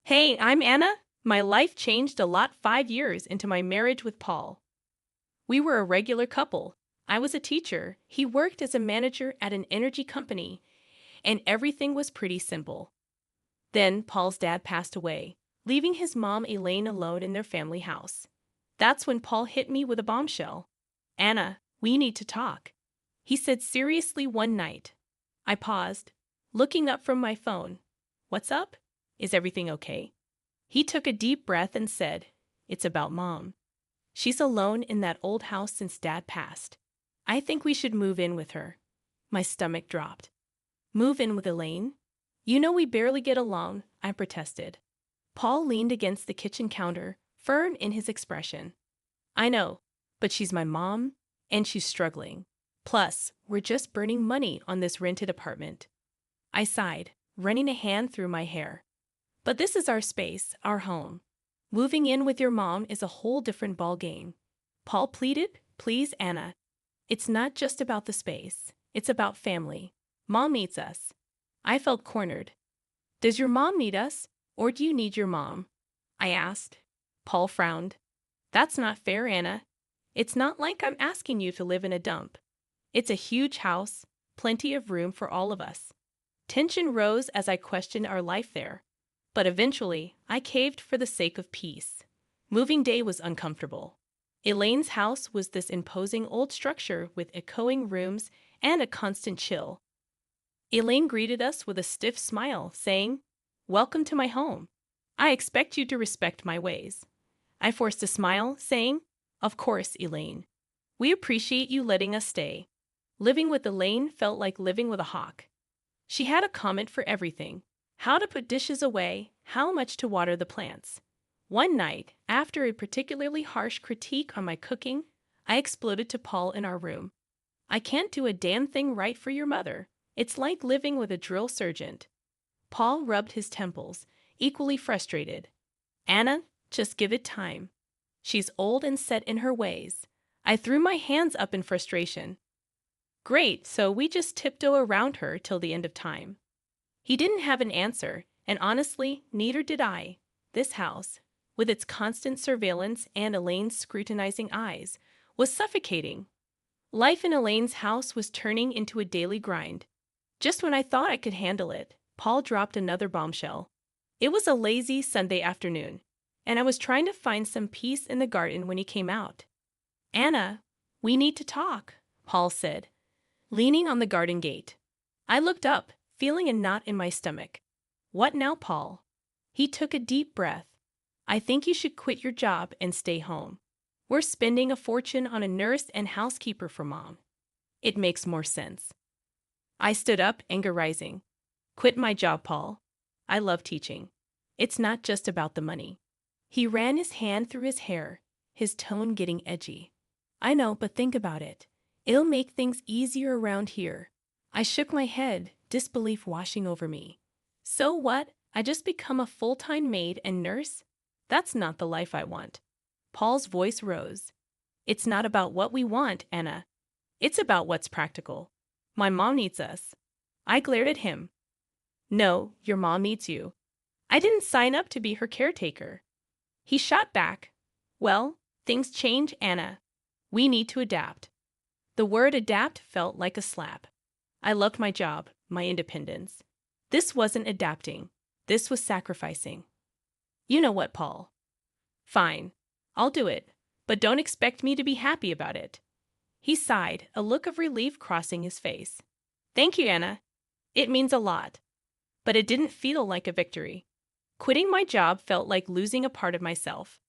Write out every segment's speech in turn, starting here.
Hey, I'm Anna. My life changed a lot 5 years into my marriage with Paul. We were a regular couple. I was a teacher, he worked as a manager at an energy company, and everything was pretty simple. Then Paul's dad passed away, leaving his mom Elaine alone in their family house. That's when Paul hit me with a bombshell. Anna, we need to talk. He said seriously one night. I paused, looking up from my phone. What's up? Is everything okay? He took a deep breath and said, It's about Mom. She's alone in that old house since Dad passed. I think we should move in with her. My stomach dropped. Move in with Elaine? You know we barely get along, I protested. Paul leaned against the kitchen counter, firm in his expression. I know, but she's my mom, and she's struggling. Plus, we're just burning money on this rented apartment. I sighed, running a hand through my hair. But this is our space, our home. Moving in with your mom is a whole different ballgame. Paul pleaded, Please, Anna. It's not just about the space. It's about family. Mom needs us. I felt cornered. Does your mom need us, or do you need your mom? I asked. Paul frowned. That's not fair, Anna. It's not like I'm asking you to live in a dump. It's a huge house, plenty of room for all of us. Tension rose as I questioned our life there. But eventually, I caved for the sake of peace. Moving day was uncomfortable. Elaine's house was this imposing old structure with echoing rooms and a constant chill. Elaine greeted us with a stiff smile, saying, Welcome to my home. I expect you to respect my ways. I forced a smile, saying, Of course, Elaine. We appreciate you letting us stay. Living with Elaine felt like living with a hawk. She had a comment for everything. How to put dishes away, how much to water the plants. One night, after a particularly harsh critique on my cooking, I exploded to Paul in our room. I can't do a damn thing right for your mother. It's like living with a drill sergeant. Paul rubbed his temples, equally frustrated. Anna, just give it time. She's old and set in her ways. I threw my hands up in frustration. Great, so we just tiptoe around her till the end of time. He didn't have an answer, and honestly, neither did I. This house, with its constant surveillance and Elaine's scrutinizing eyes, was suffocating. Life in Elaine's house was turning into a daily grind. Just when I thought I could handle it, Paul dropped another bombshell. It was a lazy Sunday afternoon, and I was trying to find some peace in the garden when he came out. Anna, we need to talk, Paul said, leaning on the garden gate. I looked up, feeling a knot in my stomach. What now, Paul? He took a deep breath. I think you should quit your job and stay home. We're spending a fortune on a nurse and housekeeper for Mom. It makes more sense. I stood up, anger rising. Quit my job, Paul. I love teaching. It's not just about the money. He ran his hand through his hair, his tone getting edgy. I know, but think about it. It'll make things easier around here. I shook my head, disbelief washing over me. So what? I just become a full-time maid and nurse? That's not the life I want. Paul's voice rose. It's not about what we want, Anna. It's about what's practical. My mom needs us. I glared at him. No, your mom needs you. I didn't sign up to be her caretaker. He shot back. Well, things change, Anna. We need to adapt. The word adapt felt like a slap. I loved my job, my independence. This wasn't adapting. This was sacrificing. You know what, Paul? Fine. I'll do it. But don't expect me to be happy about it. He sighed, a look of relief crossing his face. Thank you, Anna. It means a lot. But it didn't feel like a victory. Quitting my job felt like losing a part of myself.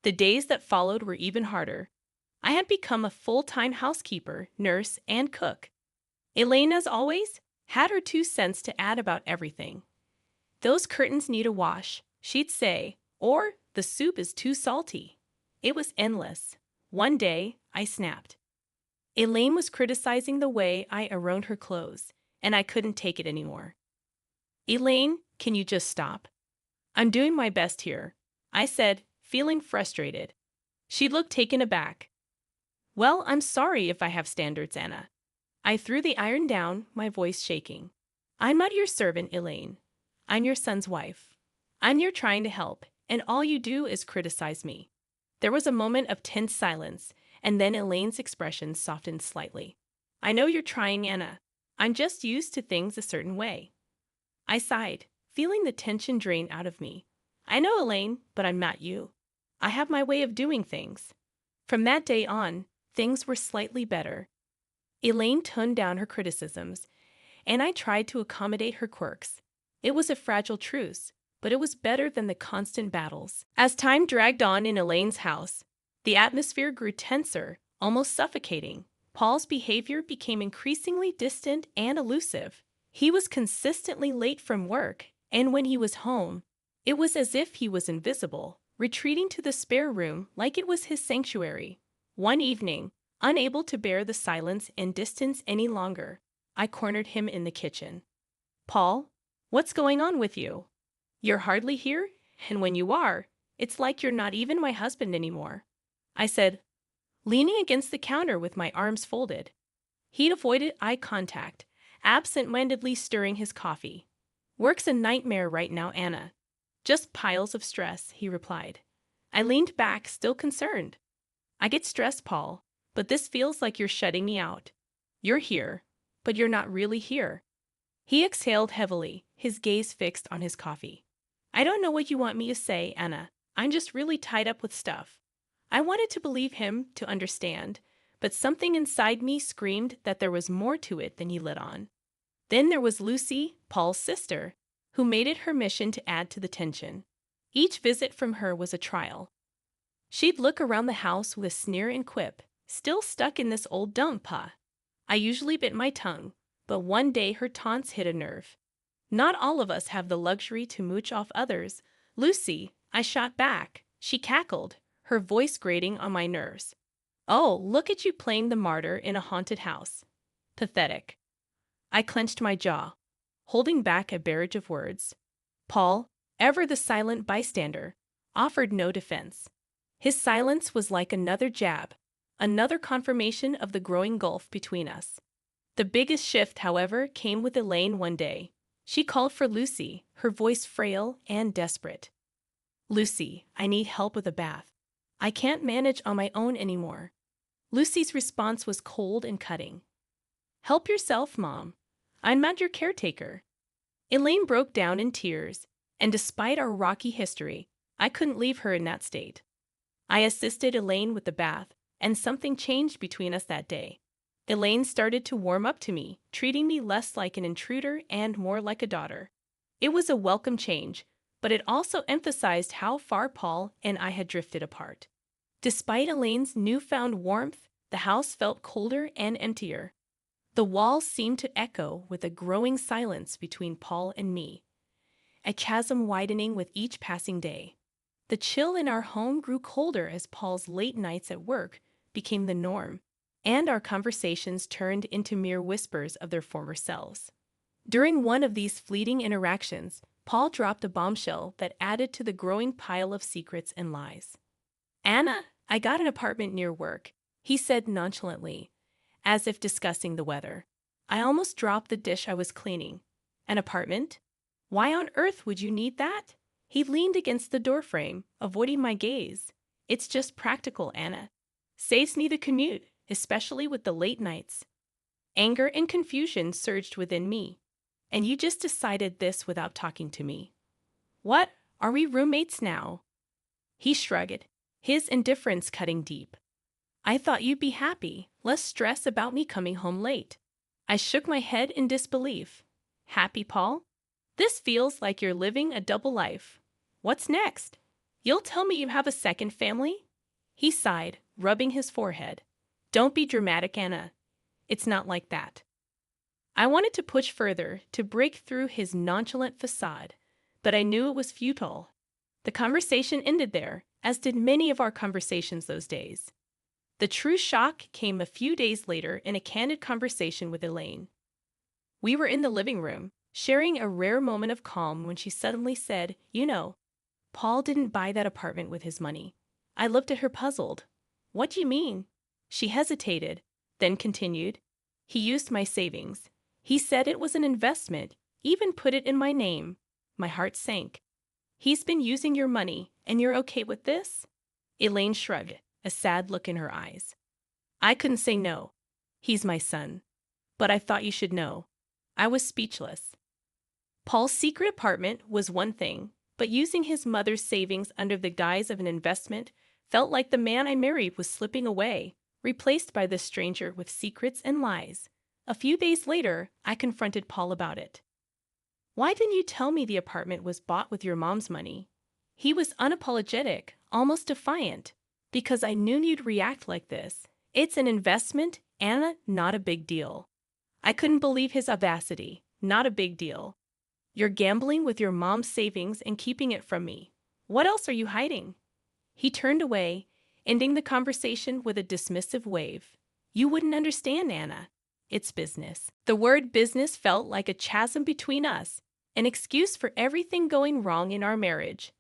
The days that followed were even harder. I had become a full-time housekeeper, nurse, and cook. Elaine, as always, had her 2 cents to add about everything. Those curtains need a wash, she'd say, or the soup is too salty. It was endless. One day, I snapped. Elaine was criticizing the way I ironed her clothes, and I couldn't take it anymore. Elaine, can you just stop? I'm doing my best here, I said, feeling frustrated. She looked taken aback. Well, I'm sorry if I have standards, Anna. I threw the iron down, my voice shaking. I'm not your servant, Elaine. I'm your son's wife. I'm here trying to help, and all you do is criticize me. There was a moment of tense silence, and then Elaine's expression softened slightly. I know you're trying, Anna. I'm just used to things a certain way. I sighed, feeling the tension drain out of me. I know, Elaine, but I'm not you. I have my way of doing things. From that day on, things were slightly better. Elaine toned down her criticisms, and I tried to accommodate her quirks. It was a fragile truce, but it was better than the constant battles. As time dragged on in Elaine's house, the atmosphere grew tenser, almost suffocating. Paul's behavior became increasingly distant and elusive. He was consistently late from work, and when he was home, it was as if he was invisible, retreating to the spare room like it was his sanctuary. One evening, unable to bear the silence and distance any longer, I cornered him in the kitchen. Paul, what's going on with you? You're hardly here, and when you are, it's like you're not even my husband anymore, I said, leaning against the counter with my arms folded. He'd avoided eye contact, absent-mindedly stirring his coffee. Work's a nightmare right now, Anna. Just piles of stress, he replied. I leaned back, still concerned. I get stressed, Paul, but this feels like you're shutting me out. You're here, but you're not really here. He exhaled heavily, his gaze fixed on his coffee. I don't know what you want me to say, Anna. I'm just really tied up with stuff. I wanted to believe him, to understand, but something inside me screamed that there was more to it than he let on. Then there was Lucy, Paul's sister, who made it her mission to add to the tension. Each visit from her was a trial. She'd look around the house with a sneer and quip, still stuck in this old dump, pa. I usually bit my tongue, but one day her taunts hit a nerve. Not all of us have the luxury to mooch off others. Lucy, I shot back. She cackled, her voice grating on my nerves. Oh, look at you playing the martyr in a haunted house. Pathetic. I clenched my jaw, holding back a barrage of words. Paul, ever the silent bystander, offered no defense. His silence was like another jab, another confirmation of the growing gulf between us. The biggest shift, however, came with Elaine one day. She called for Lucy, her voice frail and desperate. Lucy, I need help with a bath. I can't manage on my own anymore. Lucy's response was cold and cutting. Help yourself, Mom. I'm not your caretaker. Elaine broke down in tears, and despite our rocky history, I couldn't leave her in that state. I assisted Elaine with the bath, and something changed between us that day. Elaine started to warm up to me, treating me less like an intruder and more like a daughter. It was a welcome change, but it also emphasized how far Paul and I had drifted apart. Despite Elaine's newfound warmth, the house felt colder and emptier. The walls seemed to echo with a growing silence between Paul and me, a chasm widening with each passing day. The chill in our home grew colder as Paul's late nights at work became the norm, and our conversations turned into mere whispers of their former selves. During one of these fleeting interactions, Paul dropped a bombshell that added to the growing pile of secrets and lies. Anna, I got an apartment near work, he said nonchalantly, as if discussing the weather. I almost dropped the dish I was cleaning. An apartment? Why on earth would you need that? He leaned against the doorframe, avoiding my gaze. It's just practical, Anna. Saves me the commute, especially with the late nights. Anger and confusion surged within me. And you just decided this without talking to me. What? Are we roommates now? He shrugged, his indifference cutting deep. I thought you'd be happy, less stress about me coming home late. I shook my head in disbelief. Happy, Paul? This feels like you're living a double life. What's next? You'll tell me you have a second family? He sighed, rubbing his forehead. Don't be dramatic, Anna. It's not like that. I wanted to push further, to break through his nonchalant facade, but I knew it was futile. The conversation ended there, as did many of our conversations those days. The true shock came a few days later in a candid conversation with Elaine. We were in the living room, sharing a rare moment of calm when she suddenly said, You know, Paul didn't buy that apartment with his money. I looked at her puzzled. What do you mean? She hesitated, then continued. He used my savings. He said it was an investment, even put it in my name. My heart sank. He's been using your money, and you're okay with this? Elaine shrugged, a sad look in her eyes. I couldn't say no. He's my son. But I thought you should know. I was speechless. Paul's secret apartment was one thing, but using his mother's savings under the guise of an investment felt like the man I married was slipping away, replaced by this stranger with secrets and lies. A few days later, I confronted Paul about it. Why didn't you tell me the apartment was bought with your mom's money? He was unapologetic, almost defiant. Because I knew you'd react like this. It's an investment, Anna, not a big deal. I couldn't believe his audacity. Not a big deal. You're gambling with your mom's savings and keeping it from me. What else are you hiding? He turned away, ending the conversation with a dismissive wave. You wouldn't understand, Anna. It's business. The word business felt like a chasm between us, an excuse for everything going wrong in our marriage.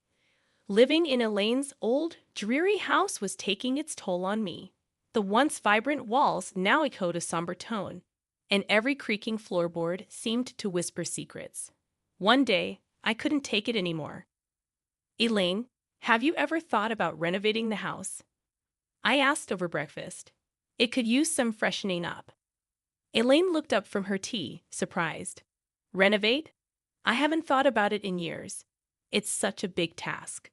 Living in Elaine's old, dreary house was taking its toll on me. The once vibrant walls now echoed a somber tone, and every creaking floorboard seemed to whisper secrets. One day, I couldn't take it anymore. Elaine, have you ever thought about renovating the house? I asked over breakfast. It could use some freshening up. Elaine looked up from her tea, surprised. Renovate? I haven't thought about it in years. It's such a big task.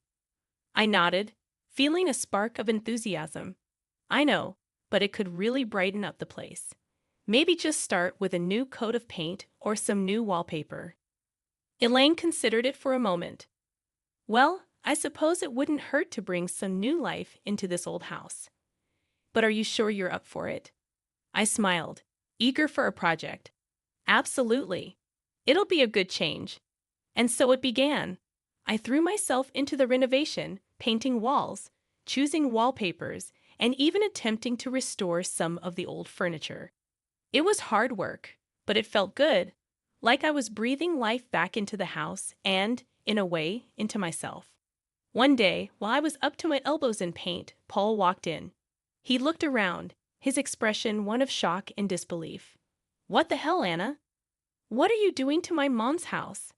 I nodded, feeling a spark of enthusiasm. I know, but it could really brighten up the place. Maybe just start with a new coat of paint or some new wallpaper. Elaine considered it for a moment. Well, I suppose it wouldn't hurt to bring some new life into this old house. But are you sure you're up for it? I smiled, eager for a project. Absolutely. It'll be a good change. And so it began. I threw myself into the renovation, painting walls, choosing wallpapers, and even attempting to restore some of the old furniture. It was hard work, but it felt good, like I was breathing life back into the house and, in a way, into myself. One day, while I was up to my elbows in paint, Paul walked in. He looked around, his expression one of shock and disbelief. What the hell, Anna? What are you doing to my mom's house?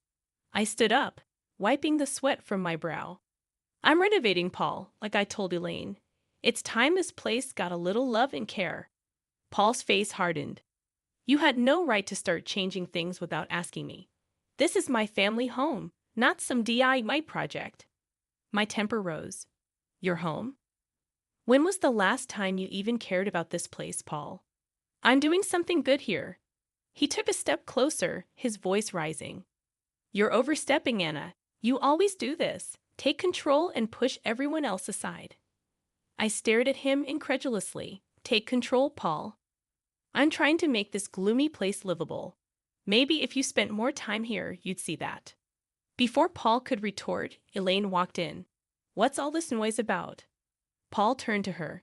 I stood up, wiping the sweat from my brow. I'm renovating, Paul, like I told Elaine. It's time this place got a little love and care. Paul's face hardened. You had no right to start changing things without asking me. This is my family home, not some DIY project. My temper rose. Your home? When was the last time you even cared about this place, Paul? I'm doing something good here. He took a step closer, his voice rising. You're overstepping, Anna. You always do this. Take control and push everyone else aside. I stared at him incredulously. Take control, Paul. I'm trying to make this gloomy place livable. Maybe if you spent more time here, you'd see that. Before Paul could retort, Elaine walked in. What's all this noise about? Paul turned to her.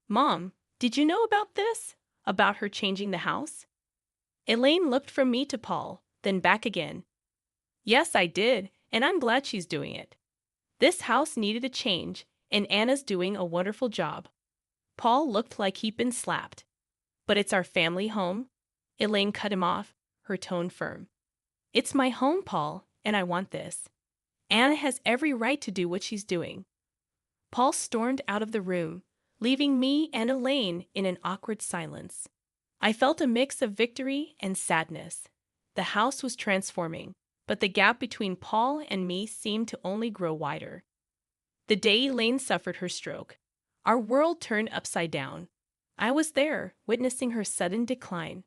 Mom, did you know about this? About her changing the house? Elaine looked from me to Paul, then back again. Yes, I did, and I'm glad she's doing it. This house needed a change, and Anna's doing a wonderful job. Paul looked like he'd been slapped. But it's our family home. Elaine cut him off, her tone firm. It's my home, Paul, and I want this. Anna has every right to do what she's doing. Paul stormed out of the room, leaving me and Elaine in an awkward silence. I felt a mix of victory and sadness. The house was transforming, but the gap between Paul and me seemed to only grow wider. The day Elaine suffered her stroke, our world turned upside down. I was there, witnessing her sudden decline,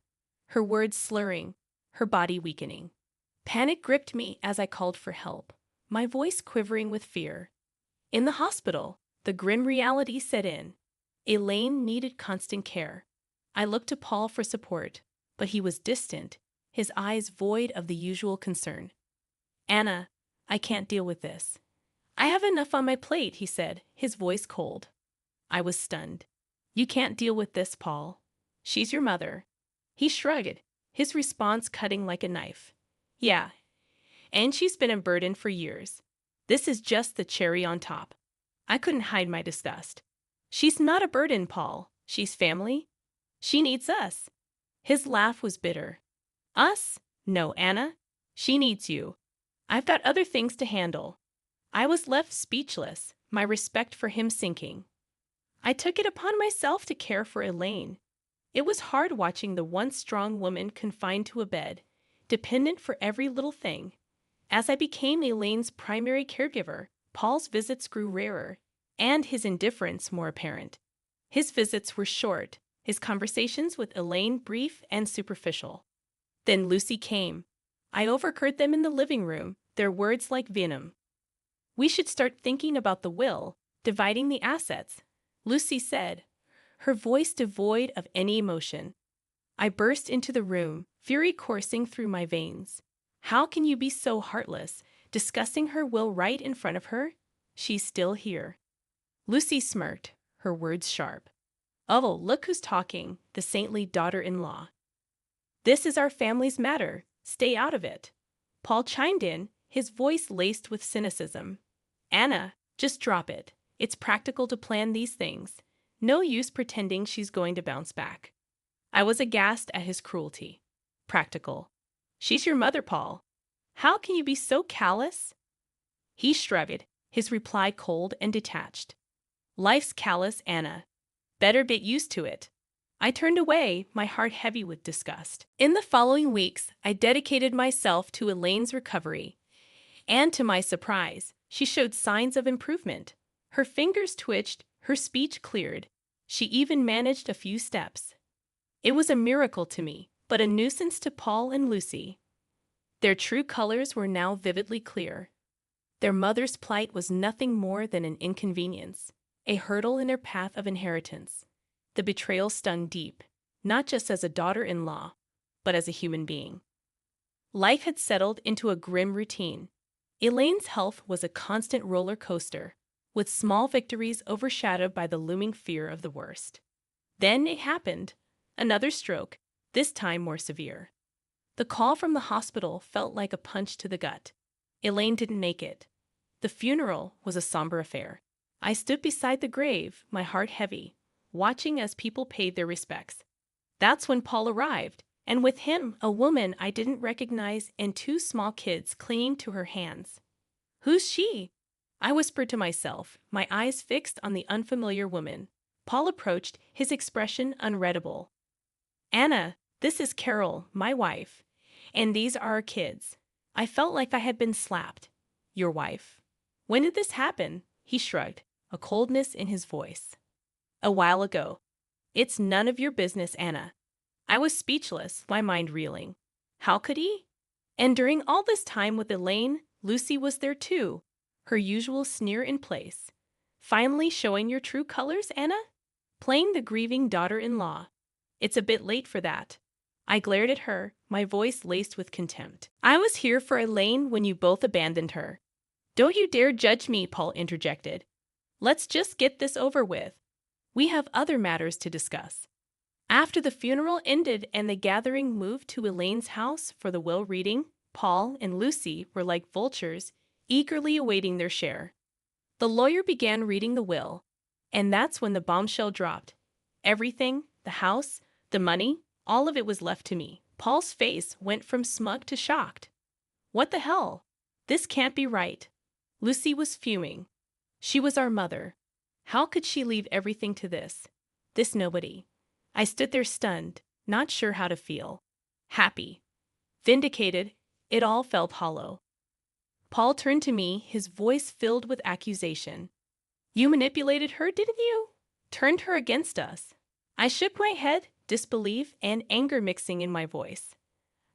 her words slurring, her body weakening. Panic gripped me as I called for help, my voice quivering with fear. In the hospital, the grim reality set in. Elaine needed constant care. I looked to Paul for support, but he was distant, his eyes void of the usual concern. Anna, I can't deal with this. I have enough on my plate, he said, his voice cold. I was stunned. You can't deal with this, Paul. She's your mother. He shrugged, his response cutting like a knife. Yeah, and she's been a burden for years. This is just the cherry on top. I couldn't hide my disgust. She's not a burden, Paul. She's family. She needs us. His laugh was bitter. Us? No, Anna. She needs you. I've got other things to handle. I was left speechless, my respect for him sinking. I took it upon myself to care for Elaine. It was hard watching the once strong woman confined to a bed, dependent for every little thing. As I became Elaine's primary caregiver, Paul's visits grew rarer, and his indifference more apparent. His visits were short, his conversations with Elaine brief and superficial. Then Lucy came. I overheard them in the living room, their words like venom. "We should start thinking about the will, dividing the assets," Lucy said, her voice devoid of any emotion. I burst into the room, fury coursing through my veins. How can you be so heartless, discussing her will right in front of her? She's still here. Lucy smirked, her words sharp. "Oh, look who's talking, the saintly daughter-in-law. This is our family's matter. Stay out of it." Paul chimed in, his voice laced with cynicism. "Anna, just drop it. It's practical to plan these things. No use pretending she's going to bounce back." I was aghast at his cruelty. Practical. She's your mother, Paul. How can you be so callous? He shrugged, his reply cold and detached. "Life's callous, Anna. Better get used to it." I turned away, my heart heavy with disgust. In the following weeks, I dedicated myself to Elaine's recovery. And to my surprise, she showed signs of improvement. Her fingers twitched, her speech cleared. She even managed a few steps. It was a miracle to me, but a nuisance to Paul and Lucy. Their true colors were now vividly clear. Their mother's plight was nothing more than an inconvenience, a hurdle in their path of inheritance. The betrayal stung deep, not just as a daughter-in-law, but as a human being. Life had settled into a grim routine. Elaine's health was a constant roller coaster, with small victories overshadowed by the looming fear of the worst. Then it happened. Another stroke, this time more severe. The call from the hospital felt like a punch to the gut. Elaine didn't make it. The funeral was a somber affair. I stood beside the grave, my heart heavy, watching as people paid their respects. That's when Paul arrived, and with him a woman I didn't recognize and two small kids clinging to her hands. "Who's she?" I whispered to myself, my eyes fixed on the unfamiliar woman. Paul approached, his expression unreadable. "Anna, this is Carol, my wife, and these are our kids." I felt like I had been slapped. "Your wife? When did this happen?" He shrugged, a coldness in his voice. "A while ago." "It's none of your business, Anna." I was speechless, my mind reeling. How could he? And during all this time with Elaine, Lucy was there too, her usual sneer in place. "Finally showing your true colors, Anna? Playing the grieving daughter-in-law. It's a bit late for that." I glared at her, my voice laced with contempt. "I was here for Elaine when you both abandoned her." "Don't you dare judge me," Paul interjected. "Let's just get this over with. We have other matters to discuss." After the funeral ended and the gathering moved to Elaine's house for the will reading, Paul and Lucy were like vultures, eagerly awaiting their share. The lawyer began reading the will, and that's when the bombshell dropped. Everything, the house, the money, all of it was left to me. Paul's face went from smug to shocked. "What the hell? This can't be right." Lucy was fuming. She was our mother. How could she leave everything to this nobody? I stood there stunned, not sure how to feel. Happy. Vindicated. It all felt hollow. Paul turned to me, his voice filled with accusation. "You manipulated her, didn't you? Turned her against us." I shook my head, disbelief and anger mixing in my voice.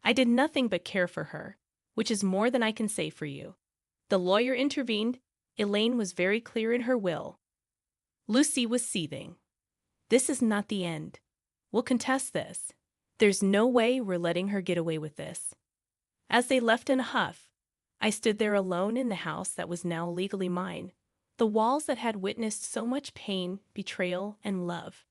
"I did nothing but care for her, which is more than I can say for you." The lawyer intervened. Elaine was very clear in her will. Lucy was seething. "This is not the end. We'll contest this. There's no way we're letting her get away with this." As they left in a huff, I stood there alone in the house that was now legally mine, the walls that had witnessed so much pain, betrayal, and love.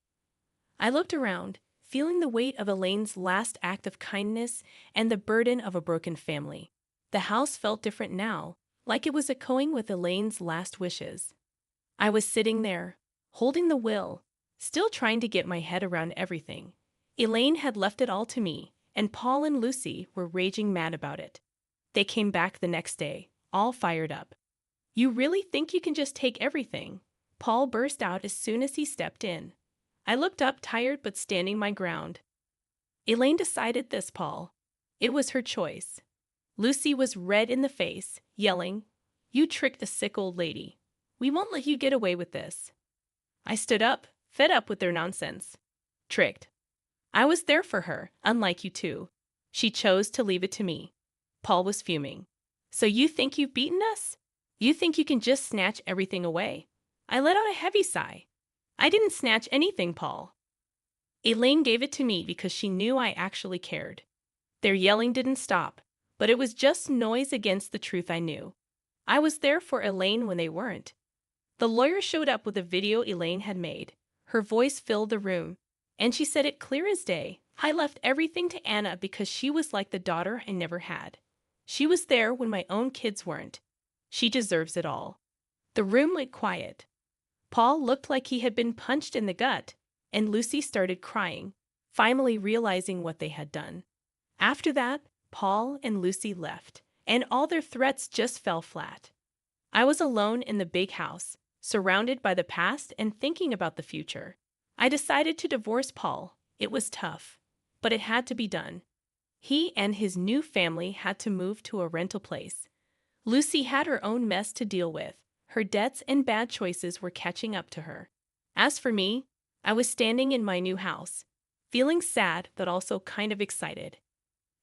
I looked around, feeling the weight of Elaine's last act of kindness and the burden of a broken family. The house felt different now, like it was echoing with Elaine's last wishes. I was sitting there, holding the will, still trying to get my head around everything. Elaine had left it all to me, and Paul and Lucy were raging mad about it. They came back the next day, all fired up. You really think you can just take everything? Paul burst out as soon as he stepped in. I looked up, tired but standing my ground. Elaine decided this, Paul. It was her choice. Lucy was red in the face, yelling, "You tricked the sick old lady. We won't let you get away with this." I stood up, fed up with their nonsense. Tricked. I was there for her, unlike you two. She chose to leave it to me. Paul was fuming. So you think you've beaten us? You think you can just snatch everything away? I let out a heavy sigh. I didn't snatch anything, Paul. Elaine gave it to me because she knew I actually cared. Their yelling didn't stop, but it was just noise against the truth I knew. I was there for Elaine when they weren't. The lawyer showed up with a video Elaine had made. Her voice filled the room, and she said it clear as day. I left everything to Anna because she was like the daughter I never had. She was there when my own kids weren't. She deserves it all. The room went quiet. Paul looked like he had been punched in the gut, and Lucy started crying, finally realizing what they had done. After that, Paul and Lucy left, and all their threats just fell flat. I was alone in the big house, surrounded by the past and thinking about the future. I decided to divorce Paul. It was tough, but it had to be done. He and his new family had to move to a rental place. Lucy had her own mess to deal with. Her debts and bad choices were catching up to her. As for me, I was standing in my new house, feeling sad but also kind of excited.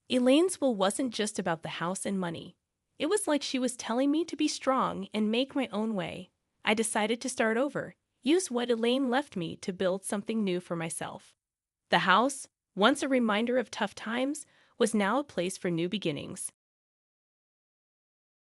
Elaine's will wasn't just about the house and money. It was like she was telling me to be strong and make my own way. I decided to start over, use what Elaine left me to build something new for myself. The house, once a reminder of tough times, was now a place for new beginnings.